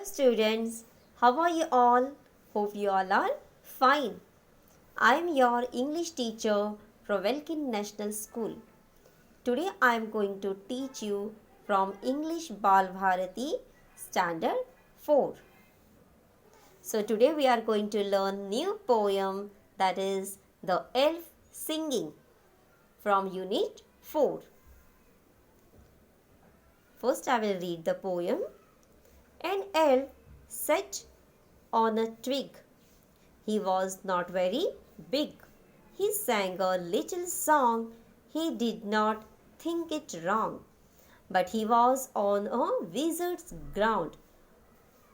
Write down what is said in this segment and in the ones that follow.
students, how are you all? Hope you all are fine. I am your English teacher from Welkin National School. Today I am going to teach you from English Bal Bharati Standard 4. So today we are going to learn new poem, that is The Elf Singing from Unit 4. First I will read the poem. An elf sat on a twig. He was not very big. He sang a little song. He did not think it wrong. But he was on a wizard's ground,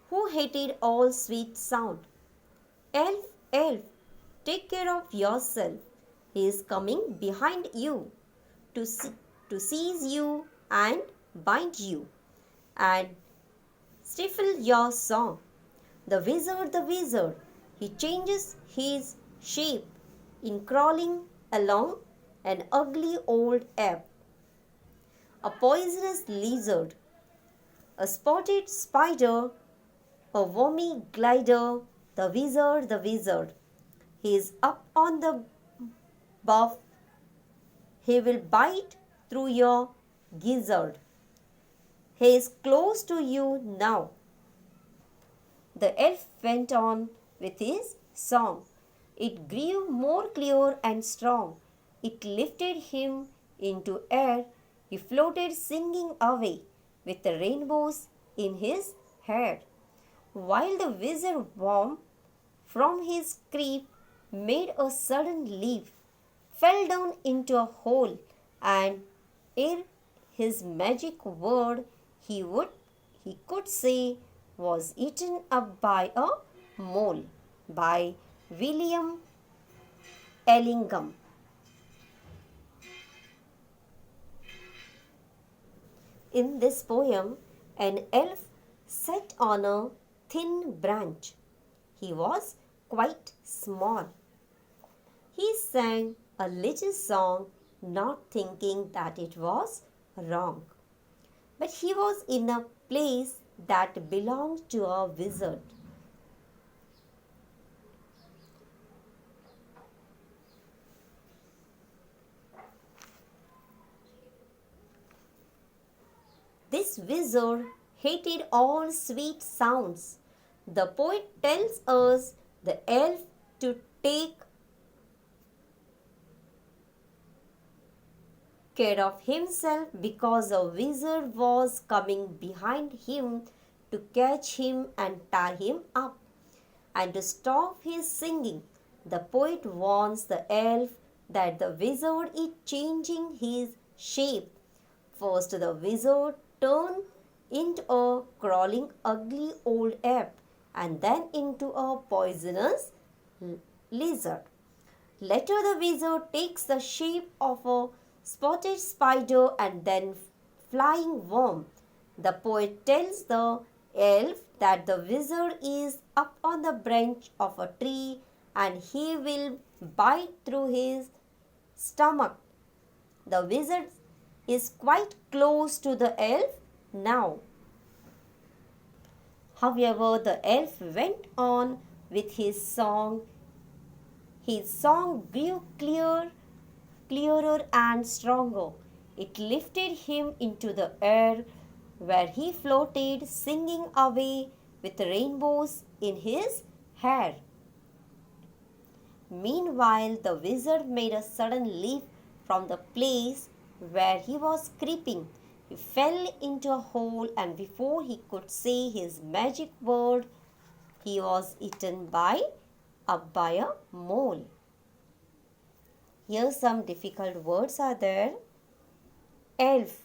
who hated all sweet sound. Elf, elf, take care of yourself. He is coming behind you to seize you and bind you and stifle your song. The wizard, he changes his shape in crawling along an ugly old ape, a poisonous lizard, a spotted spider, a wormy glider. The wizard, he is up on the buff. He will bite through your gizzard. He is close to you now. The elf went on with his song. It grew more clear and strong. It lifted him into air. He floated singing away with the rainbows in his hair. While the wizard worm from his creep made a sudden leap, fell down into a hole, and ere his magic word he could say was eaten up by a mole. By William Ellingham. In this poem, an elf sat on a thin branch. He was quite small. He sang a little song, not thinking that it was wrong. But he was in a place that belonged to a wizard. This wizard hated all sweet sounds. The poet tells us the elf to take care of himself because a wizard was coming behind him to catch him and tie him up. And to stop his singing, the poet warns the elf that the wizard is changing his shape. First, the wizard turned into a crawling, ugly old ape, and then into a poisonous lizard. Later, the wizard takes the shape of a spotted spider and then flying worm. The poet tells the elf that the wizard is up on the branch of a tree and he will bite through his stomach. The wizard is quite close to the elf now. However, the elf went on with his song. His song grew clearer and stronger. It lifted him into the air, where he floated singing away with rainbows in his hair. Meanwhile, the wizard made a sudden leap from the place where he was creeping. He fell into a hole, and before he could say his magic word, he was eaten up by a mole. Here some difficult words are there. Elf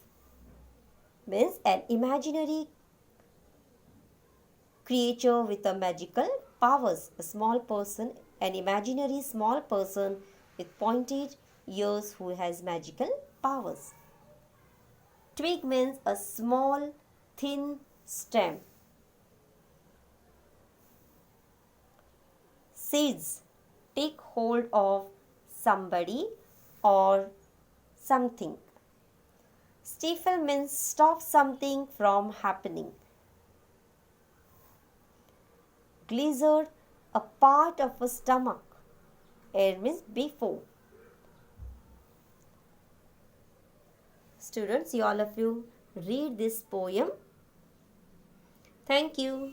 means an imaginary creature with a magical powers. A small person, an imaginary small person with pointed ears who has magical powers. Twig means a small, thin stem. Seeds, take hold of somebody or something. Stifle means stop something from happening. gizzard, a part of a stomach. Air means before. Students, you all of you read this poem. Thank you.